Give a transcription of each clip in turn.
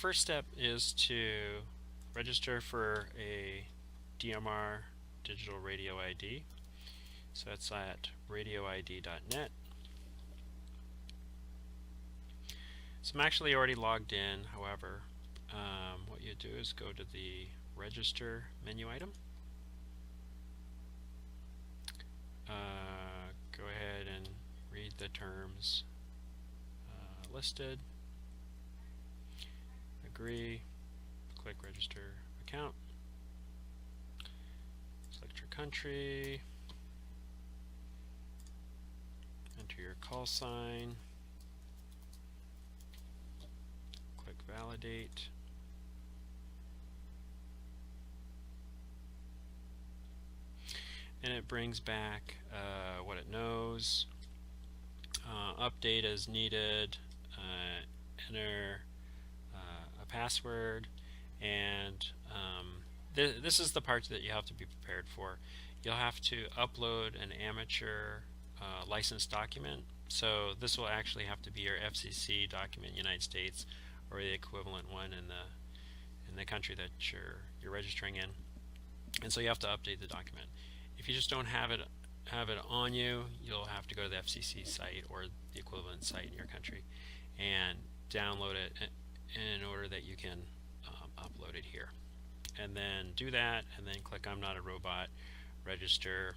first step is to register for a DMR digital radio ID. So that's at radioid.net. So I'm actually already logged in. However, what you do is go to the register menu item. Go ahead and read the terms listed. Agree. Click register account. Select your country. Enter your call sign. Click validate. And it brings back what it knows. Update as needed. Enter a password. And this is the part that you have to be prepared for. You'll have to upload an amateur license document. So this will actually have to be your FCC document, United States, or the equivalent one in the country that you're registering in. And so you have to update the document. If you just don't have it on you, you'll have to go to the FCC site or the equivalent site in your country and download it in order that you can upload it here. And then do that, and then click I'm not a robot, register.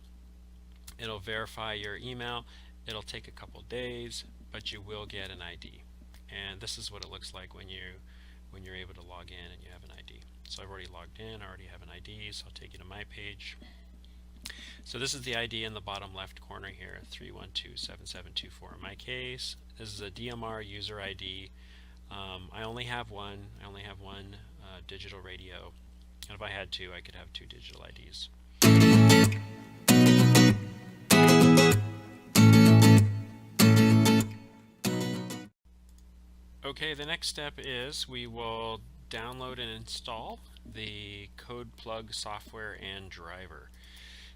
It'll verify your email. It'll take a couple days, but you will get an ID. And this is what it looks like when you're able to log in and you have an ID. So I've already logged in, I already have an ID, so I'll take you to my page. So this is the ID in the bottom left corner here, 3127724. In my case, this is a DMR user ID. I only have one. I only have one digital radio. And if I had two, I could have two digital IDs. Okay, the next step is we will download and install the CodePlug software and driver.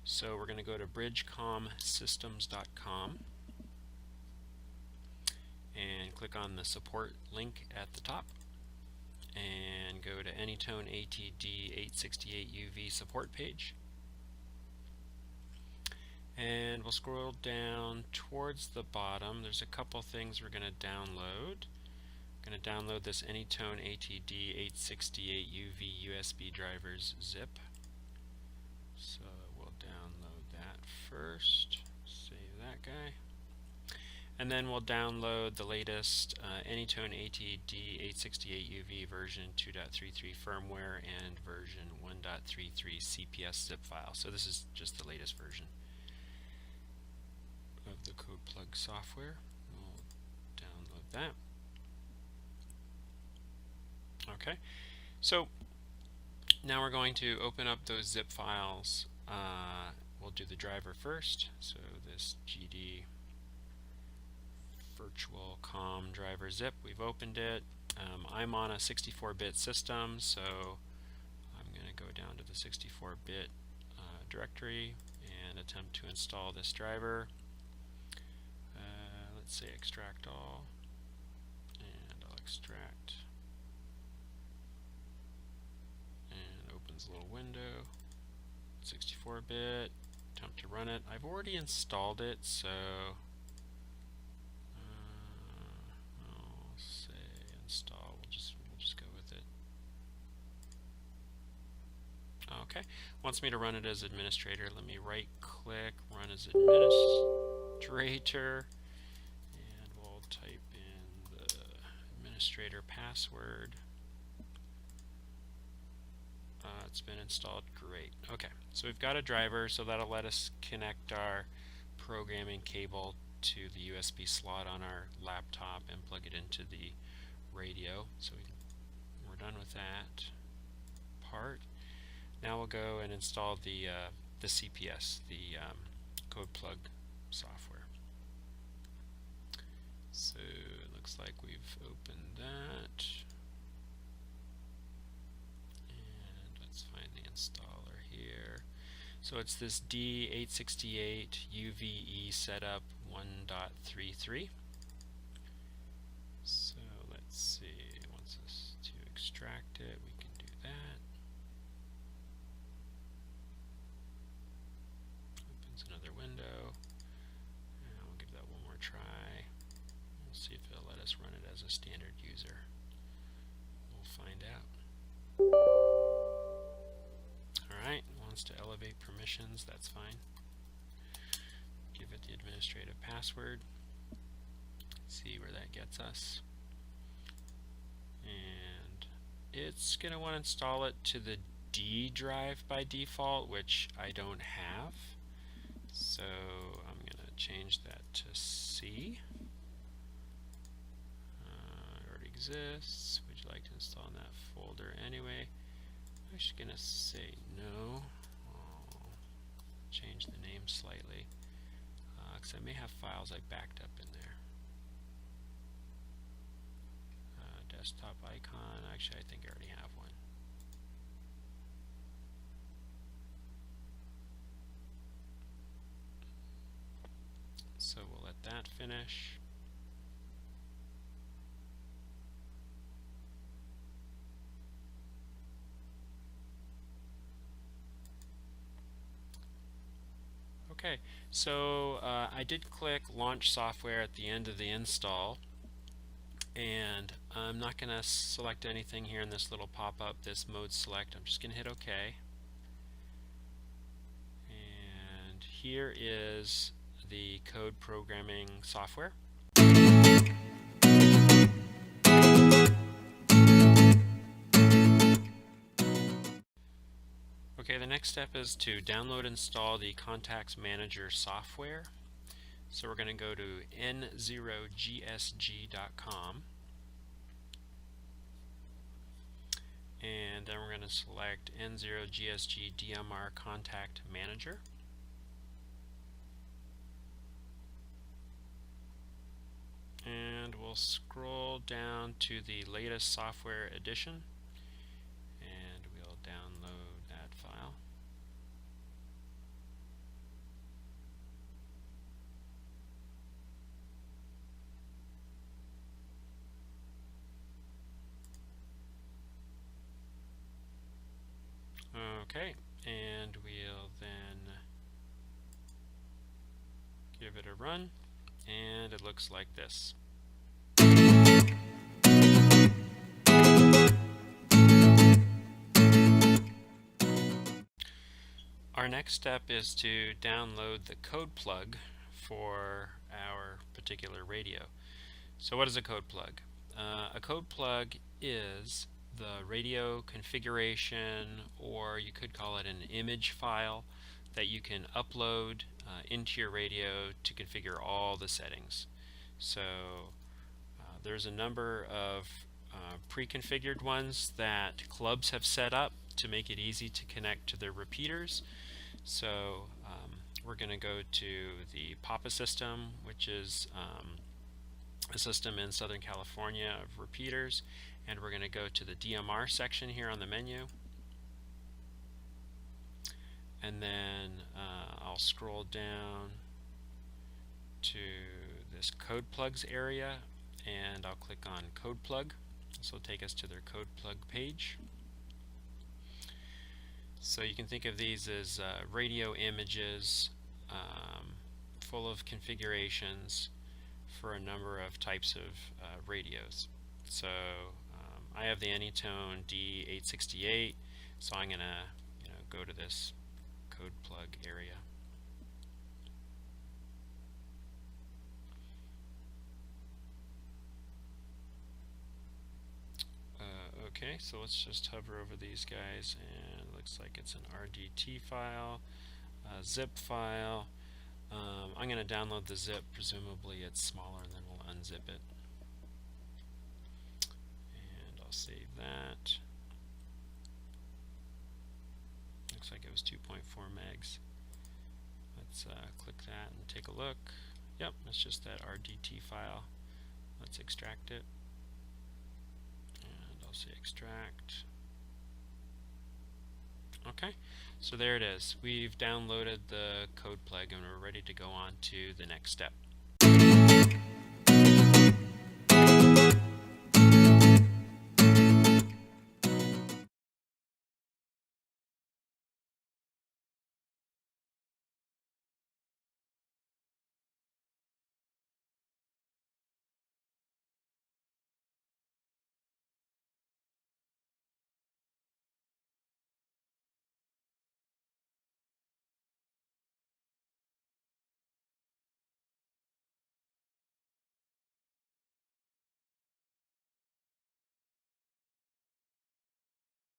So we're going to go to bridgecomsystems.com and click on the support link at the top and go to Anytone ATD 868 UV support page. And we'll scroll down towards the bottom. There's a couple things we're going to download. I'm going to download this Anytone ATD 868 UV USB drivers zip. So we'll download that first. Save that guy. And then we'll download the latest Anytone ATD 868 UV version 2.33 firmware and version 1.33 CPS zip file. So this is just the latest version of the CodePlug software. We'll download that. Okay, so now we're going to open up those zip files. We'll do the driver first. So this GD virtual COM driver zip, we've opened it. I'm on a 64-bit system, so I'm going to go down to the 64-bit directory and attempt to install this driver. Let's say extract all, and I'll extract, and opens a little window, 64-bit, attempt to run it. I've already installed it, so I'll say install, we'll just go with it. Okay, wants me to run it as administrator. Let me right click, run as administrator, and we'll type in the administrator password. It's been installed. Great. Okay, so we've got a driver, so that'll let us connect our programming cable to the USB slot on our laptop and plug it into the radio. So we're done with that part. Now we'll go and install the CPS, the CodePlug software. So it looks like we've opened that. And let's find the installer here. So it's this D868 UVE setup 1.33. So let's see, it wants us to extract. extract it, we can do that. Opens another window, and we'll give that one more try. We'll see if it'll let us run it as a standard user. We'll find out. Alright, wants to elevate permissions, that's fine. Give it the administrative password. See where that gets us. And it's going to want to install it to the D drive by default, which I don't have. So I'm going to change that to C. It already exists. Would you like to install in that folder anyway? I'm just going to say no. I'll change the name slightly because I may have files I backed up in there. Desktop icon, actually I think I already have one. So we'll let that finish. Okay, so I did click launch software at the end of the install, and I'm not going to select anything here in this little pop-up, this mode select. I'm just going to hit OK. And here is the code programming software. Okay, the next step is to download and install the Contacts Manager software. So we're going to go to n0gsg.com, and then we're going to select N0GSG DMR Contact Manager. And we'll scroll down to the latest software edition, and we'll download that file. Okay, and we'll then give it a run, and it looks like this. Our next step is to download the code plug for our particular radio. So what is a code plug? A code plug is the radio configuration, or you could call it an image file that you can upload into your radio to configure all the settings. So there's a number of pre-configured ones that clubs have set up to make it easy to connect to their repeaters. So we're going to go to the PAPA system, which is a system in Southern California of repeaters, and we're going to go to the DMR section here on the menu, and then I'll scroll down to this code plugs area, and I'll click on code plug. This will take us to their code plug page. So you can think of these as radio images full of configurations for a number of types of radios. So I have the Anytone D868, so I'm going to go to this code plug area. Okay, so let's just hover over these guys, and it looks like it's an RDT file, a zip file. I'm going to download the zip. Presumably it's smaller, and then we'll unzip it. And I'll save that. Looks like it was 2.4 megs. Let's click that and take a look. Yep, it's just that RDT file. Let's extract it. And I'll say extract. Okay, so there it is. We've downloaded the code plug, and we're ready to go on to the next step.